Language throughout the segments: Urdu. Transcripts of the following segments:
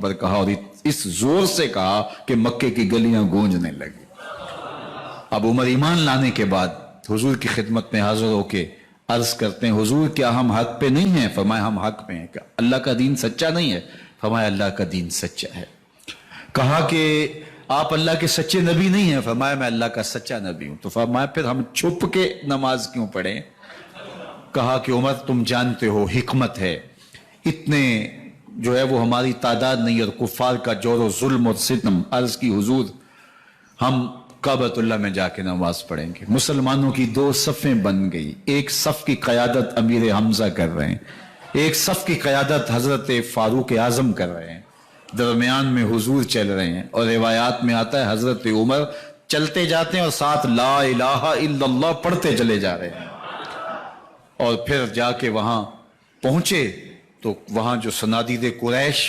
اکبر کہا اور اس زور سے کہا کہ مکے کی گلیاں گونجنے لگی۔ اب عمر ایمان لانے کے بعد حضور کی خدمت میں حاضر ہو کے عرض کرتے ہیں حضور کیا ہم حق پہ نہیں ہیں؟ فرمایا ہم حق پہ ہیں۔ کہ اللہ کا دین سچا نہیں ہے؟ فرمایا اللہ کا دین سچا ہے۔ کہا کہ آپ اللہ کے سچے نبی نہیں ہیں؟ فرمایا میں اللہ کا سچا نبی ہوں۔ تو فرمایا پھر ہم چھپ کے نماز کیوں پڑھیں؟ کہا کہ عمر تم جانتے ہو حکمت ہے، اتنے جو ہے وہ ہماری تعداد نہیں، اور کفار کا جور و ظلم اور ستم۔ عرض کی حضور ہم کعبۃ اللہ میں جا کے نماز پڑھیں گے۔ مسلمانوں کی دو صفیں بن گئی، ایک صف کی قیادت امیر حمزہ کر رہے ہیں، ایک صف کی قیادت حضرت فاروق اعظم کر رہے ہیں، درمیان میں حضور چل رہے ہیں، اور روایات میں آتا ہے حضرت عمر چلتے جاتے ہیں اور ساتھ لا الہ الا اللہ پڑھتے چلے جا رہے ہیں۔ اور پھر جا کے وہاں پہنچے تو وہاں جو صنادید قریش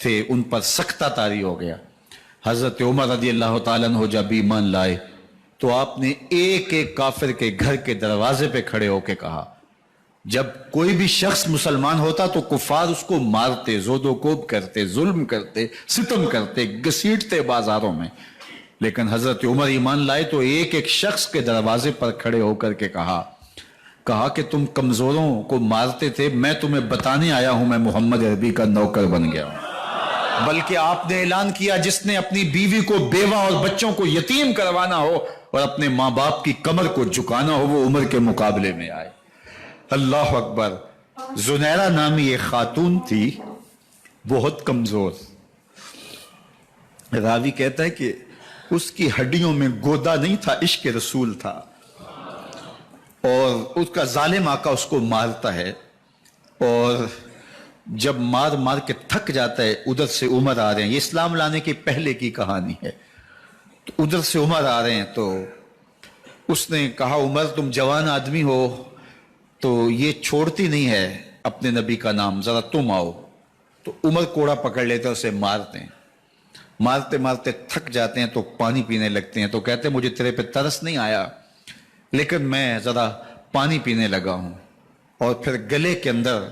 تھے ان پر سختہ طاری ہو گیا۔ حضرت عمر رضی اللہ تعالیٰ عنہ جب ایمان لائے تو آپ نے ایک ایک کافر کے گھر کے دروازے پہ کھڑے ہو کے کہا، جب کوئی بھی شخص مسلمان ہوتا تو کفار اس کو مارتے، زود و کوب کرتے، ظلم کرتے، ستم کرتے، گھسیٹتے بازاروں میں، لیکن حضرت عمر ایمان لائے تو ایک ایک شخص کے دروازے پر کھڑے ہو کر کے کہا کہ تم کمزوروں کو مارتے تھے، میں تمہیں بتانے آیا ہوں میں محمد عربی کا نوکر بن گیا ہوں۔ بلکہ آپ نے اعلان کیا جس نے اپنی بیوی کو بیوہ اور بچوں کو یتیم کروانا ہو اور اپنے ماں باپ کی کمر کو جھکانا ہو وہ عمر کے مقابلے میں آئے۔ اللہ اکبر۔ زنیرہ نامی ایک خاتون تھی، بہت کمزور، راوی کہتا ہے کہ اس کی ہڈیوں میں گودا نہیں تھا، عشق رسول تھا، اور اس کا ظالم آقا اس کو مارتا ہے، اور جب مار مار کے تھک جاتا ہے ادھر سے عمر آ رہے ہیں، یہ اسلام لانے کے پہلے کی کہانی ہے، تو ادھر سے عمر آ رہے ہیں تو اس نے کہا عمر تم جوان آدمی ہو تو یہ چھوڑتی نہیں ہے اپنے نبی کا نام، ذرا تم آؤ۔ تو عمر کوڑا پکڑ لیتے ہیں، اسے مارتے ہیں، مارتے مارتے تھک جاتے ہیں تو پانی پینے لگتے ہیں، تو کہتے ہیں مجھے تیرے پہ ترس نہیں آیا لیکن میں ذرا پانی پینے لگا ہوں، اور پھر گلے کے اندر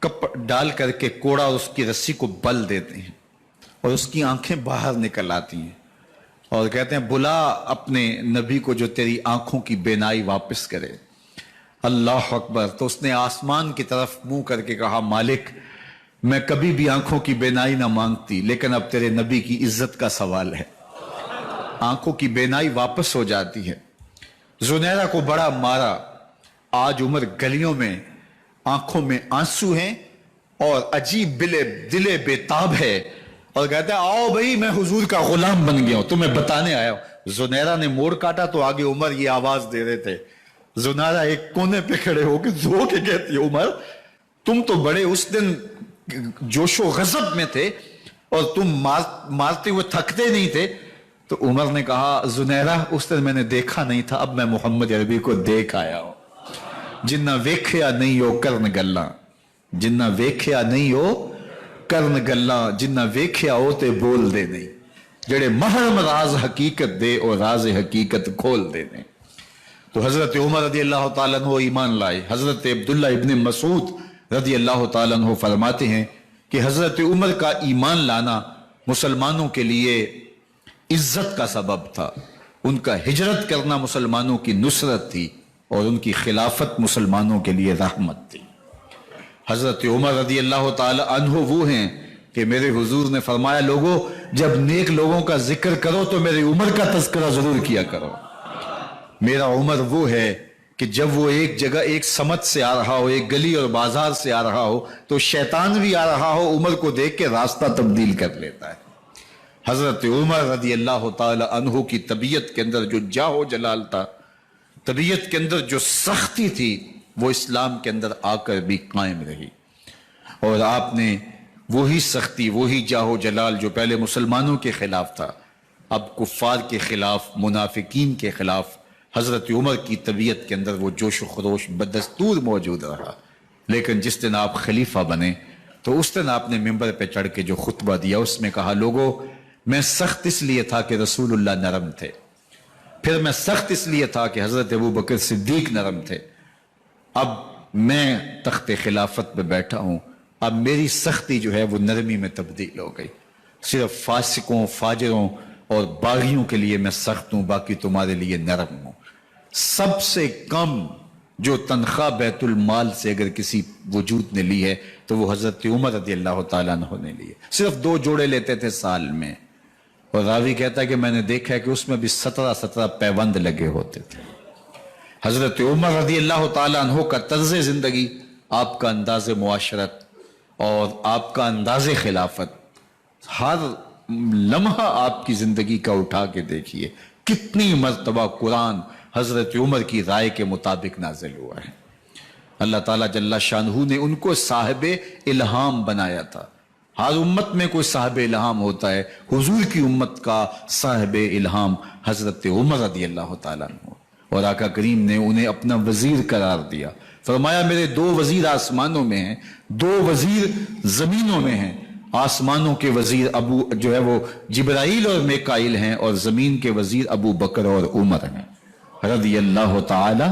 کپ ڈال کر کے کوڑا اور اس کی رسی کو بل دیتے ہیں اور اس کی آنکھیں باہر نکل آتی ہیں، اور کہتے ہیں بلا اپنے نبی کو جو تیری آنکھوں کی بینائی واپس کرے۔ اللہ اکبر۔ تو اس نے آسمان کی طرف منہ کر کے کہا مالک میں کبھی بھی آنکھوں کی بینائی نہ مانگتی لیکن اب تیرے نبی کی عزت کا سوال ہے۔ آنکھوں کی بینائی واپس ہو جاتی ہے۔ زنیرہ کو بڑا مارا۔ آج عمر گلیوں میں آنکھوں میں آنسو ہیں اور عجیب دلے بے تاب ہے، اور کہتا ہے آؤ بھئی میں حضور کا غلام بن گیا ہوں، تمہیں بتانے آیا ہوں۔ زنیرہ نے موڑ کاٹا تو آگے عمر یہ آواز دے رہے تھے۔ زنیرہ ایک کونے پہ کھڑے ہو کے رو کے کہتی ہے عمر تم تو بڑے اس دن جوش و غضب میں تھے اور تم مارتے ہوئے تھکتے نہیں تھے۔ تو عمر نے کہا زنیرہ اس دن میں نے دیکھا نہیں تھا، اب میں محمد عربی کو دیکھ آیا ہوں۔ جنہ ویکھیا نہیں ہو کرن گلاں، جنہ ویکھیا نہیں ہو کرن گلاں، جنہ ویکھیا ہو تے بول دے نہیں، جڑے محرم راز حقیقت دے اور راز حقیقت کھول دے نہیں۔ تو حضرت عمر رضی اللہ تعالیٰ عنہ ایمان لائے۔ حضرت عبداللہ ابن مسعود رضی اللہ تعالیٰ عنہ فرماتے ہیں کہ حضرت عمر کا ایمان لانا مسلمانوں کے لیے عزت کا سبب تھا، ان کا ہجرت کرنا مسلمانوں کی نصرت تھی، اور ان کی خلافت مسلمانوں کے لیے رحمت تھی۔ حضرت عمر رضی اللہ تعالی عنہ وہ ہیں کہ میرے حضور نے فرمایا لوگوں جب نیک لوگوں کا ذکر کرو تو میرے عمر کا تذکرہ ضرور کیا کرو۔ میرا عمر وہ ہے کہ جب وہ ایک جگہ ایک سمت سے آ رہا ہو، ایک گلی اور بازار سے آ رہا ہو تو شیطان بھی آ رہا ہو، عمر کو دیکھ کے راستہ تبدیل کر لیتا ہے۔ حضرت عمر رضی اللہ تعالی عنہ کی طبیعت کے اندر جو جاہ و جلال تھا، طبیعت کے اندر جو سختی تھی، وہ اسلام کے اندر آ کر بھی قائم رہی، اور آپ نے وہی سختی، وہی جاہ و جلال جو پہلے مسلمانوں کے خلاف تھا، اب کفار کے خلاف، منافقین کے خلاف حضرت عمر کی طبیعت کے اندر وہ جوش و خروش بدستور موجود رہا۔ لیکن جس دن آپ خلیفہ بنے تو اس دن آپ نے ممبر پہ چڑھ کے جو خطبہ دیا اس میں کہا لوگوں میں سخت اس لیے تھا کہ رسول اللہ نرم تھے، پھر میں سخت اس لیے تھا کہ حضرت ابو بکر صدیق نرم تھے، اب میں تخت خلافت پہ بیٹھا ہوں اب میری سختی جو ہے وہ نرمی میں تبدیل ہو گئی. صرف فاسقوں فاجروں اور باغیوں کے لیے میں سخت ہوں، باقی تمہارے لیے نرم ہوں. سب سے کم جو تنخواہ بیت المال سے اگر کسی وجود نے لی ہے تو وہ حضرت عمر رضی اللہ تعالیٰ عنہ نے لی ہے. صرف 2 جوڑے لیتے تھے سال میں، اور راوی کہتا ہے کہ میں نے دیکھا ہے کہ اس میں بھی 17 پیوند لگے ہوتے تھے. حضرت عمر رضی اللہ تعالیٰ عنہ کا طرز زندگی، آپ کا انداز معاشرت اور آپ کا انداز خلافت، ہر لمحہ آپ کی زندگی کا اٹھا کے دیکھیے کتنی مرتبہ قرآن حضرت عمر کی رائے کے مطابق نازل ہوا ہے. اللہ تعالیٰ جل شانہ نے ان کو صاحب الہام بنایا تھا. ہر امت میں کوئی صاحب الہام ہوتا ہے، حضور کی امت کا صاحب الہام حضرت عمر رضی اللہ تعالیٰ عنہ، اور آقا کریم نے انہیں اپنا وزیر قرار دیا. فرمایا میرے 2 وزیر آسمانوں میں ہیں، 2 وزیر زمینوں میں ہیں. آسمانوں کے وزیر ابو جو ہے وہ جبرائیل اور میکائیل ہیں، اور زمین کے وزیر ابو بکر اور عمر ہیں رضی اللہ تعالی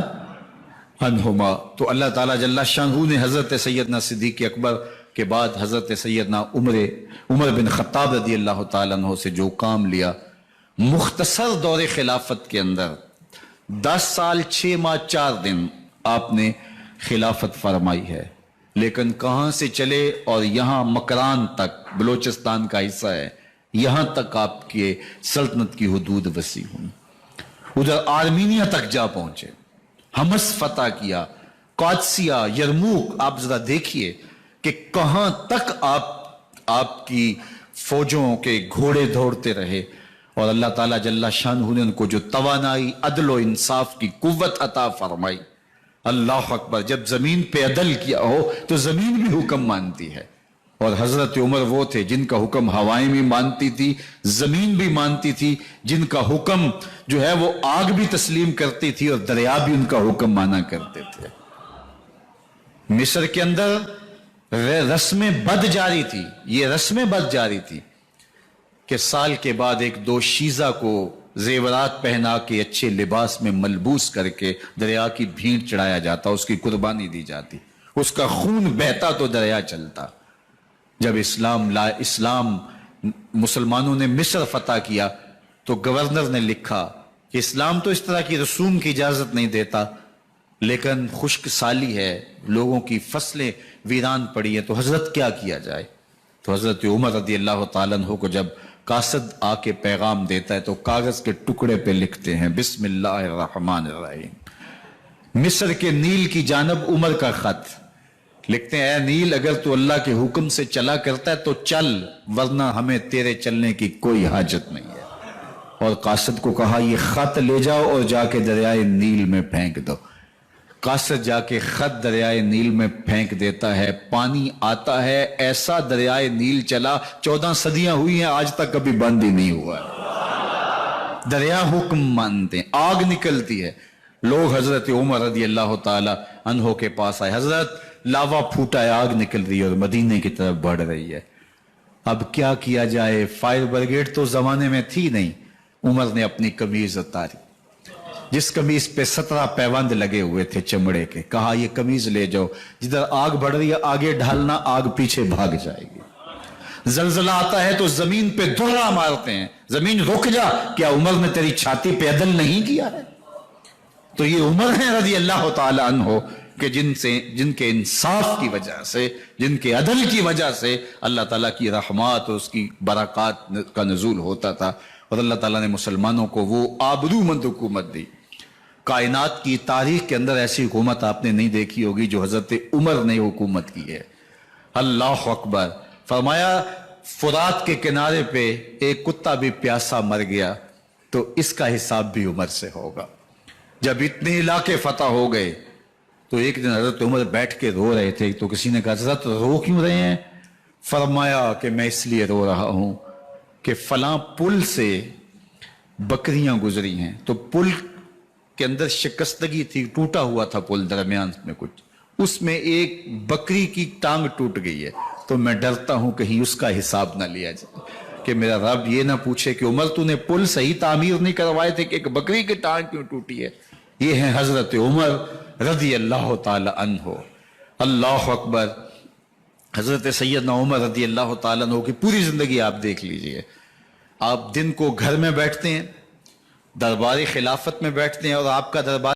عنہما. تو اللہ تعالیٰ جل شانہ نے حضرت سیدنا صدیق اکبر کے بعد حضرت سیدنا عمر بن خطاب رضی اللہ تعالیٰ عنہ سے جو کام لیا، مختصر دور خلافت کے اندر 10 سال 6 ماہ 4 دن آپ نے خلافت فرمائی ہے. لیکن کہاں سے چلے اور یہاں مکران تک، بلوچستان کا حصہ ہے، یہاں تک آپ کے سلطنت کی حدود وسیع ہوئی. ادھر آرمینیا تک جا پہنچے، حمص فتح کیا، قادسیہ، یرموک. آپ ذرا دیکھیے کہ کہاں تک آپ کی فوجوں کے گھوڑے دوڑتے رہے، اور اللہ تعالیٰ جل شانہ نے ان کو جو توانائی، عدل و انصاف کی قوت عطا فرمائی. اللہ اکبر. جب زمین پہ عدل کیا ہو تو زمین بھی حکم مانتی ہے، اور حضرت عمر وہ تھے جن کا حکم ہوائیں بھی مانتی تھی، زمین بھی مانتی تھی، جن کا حکم جو ہے وہ آگ بھی تسلیم کرتی تھی اور دریا بھی ان کا حکم مانا کرتے تھے. مصر کے اندر رسم بد جاری تھی، یہ رسم بد جاری تھی کہ سال کے بعد 1-2 شیزہ کو زیورات پہنا کے اچھے لباس میں ملبوس کر کے دریا کی بھینٹ چڑھایا جاتا، اس کی قربانی دی جاتی، اس کا خون بہتا تو دریا چلتا. جب اسلام مسلمانوں نے مصر فتح کیا تو گورنر نے لکھا کہ اسلام تو اس طرح کی رسوم کی اجازت نہیں دیتا، لیکن خشک سالی ہے، لوگوں کی فصلیں ویران پڑی ہیں، تو حضرت کیا کیا جائے. تو حضرت عمر رضی اللہ تعالیٰ عنہ کو جب قاصد آ کے پیغام دیتا ہے تو کاغذ کے ٹکڑے پہ لکھتے ہیں بسم اللہ الرحمن الرحیم. مصر کے نیل کی جانب عمر کا خط لکھتے ہیں، اے نیل اگر تو اللہ کے حکم سے چلا کرتا ہے تو چل، ورنہ ہمیں تیرے چلنے کی کوئی حاجت نہیں ہے. اور قاصد کو کہا یہ خط لے جاؤ اور جا کے دریائے نیل میں پھینک دو. قاصد جا کے خط دریائے نیل میں پھینک دیتا ہے، پانی آتا ہے، ایسا دریائے نیل چلا 14 صدیاں ہوئی ہیں آج تک کبھی بند ہی نہیں ہوا. دریا حکم مانتے ہیں، آگ نکلتی ہے. لوگ حضرت عمر رضی اللہ تعالی عنہ کے پاس آئے، حضرت لاوا پھوٹا ہے، آگ نکل رہی ہے اور مدینے کی طرف بڑھ رہی ہے، اب کیا کیا جائے؟ فائر بریگیڈ تو زمانے میں تھی نہیں. عمر نے اپنی قمیض اتاری، جس قمیض پہ 17 پیوند لگے ہوئے تھے چمڑے کے، کہا یہ قمیض لے جاؤ، جدھر آگ بڑھ رہی ہے آگے ڈھالنا، آگ پیچھے بھاگ جائے گی. زلزلہ آتا ہے تو زمین پہ دھڑا مارتے ہیں، زمین رک جا، کیا عمر نے تیری چھاتی پہ عدل نہیں کیا ہے؟ تو یہ عمر ہیں رضی اللہ تعالی عنہ کہ جن کے انصاف کی وجہ سے، جن کے عدل کی وجہ سے اللہ تعالیٰ کی رحمات اور اس کی برکات کا نزول ہوتا تھا، اور اللہ تعالیٰ نے مسلمانوں کو وہ آبرومند حکومت دی. کائنات کی تاریخ کے اندر ایسی حکومت آپ نے نہیں دیکھی ہوگی جو حضرت عمر نے حکومت کی ہے. اللہ اکبر. فرمایا فرات کے کنارے پہ ایک کتا بھی پیاسا مر گیا تو اس کا حساب بھی عمر سے ہوگا. جب اتنے علاقے فتح ہو گئے تو ایک دن حضرت عمر بیٹھ کے رو رہے تھے تو کسی نے کہا حضرت رو کیوں رہے ہیں؟ فرمایا کہ میں اس لیے رو رہا ہوں کہ فلاں پل سے بکریاں گزری ہیں، تو پل کے اندر شکستگی تھی، ٹوٹا ہوا تھا پل درمیان میں کچھ، اس میں ایک بکری کی ٹانگ ٹوٹ گئی ہے، تو میں ڈرتا ہوں کہیں اس کا حساب نہ لیا جائے کہ میرا رب یہ نہ پوچھے کہ عمر تو نے پل صحیح تعمیر نہیں کروائے تھے کہ ایک بکری کی ٹانگ کیوں ٹوٹی ہے. یہ ہیں حضرت عمر رضی اللہ تعالی عنہ. اللہ اکبر. حضرت سیدنا عمر رضی اللہ تعالیٰ عنہ کی پوری زندگی آپ دیکھ لیجئے. آپ دن کو گھر میں بیٹھتے ہیں، دربار خلافت میں بیٹھتے ہیں، اور آپ کا دربار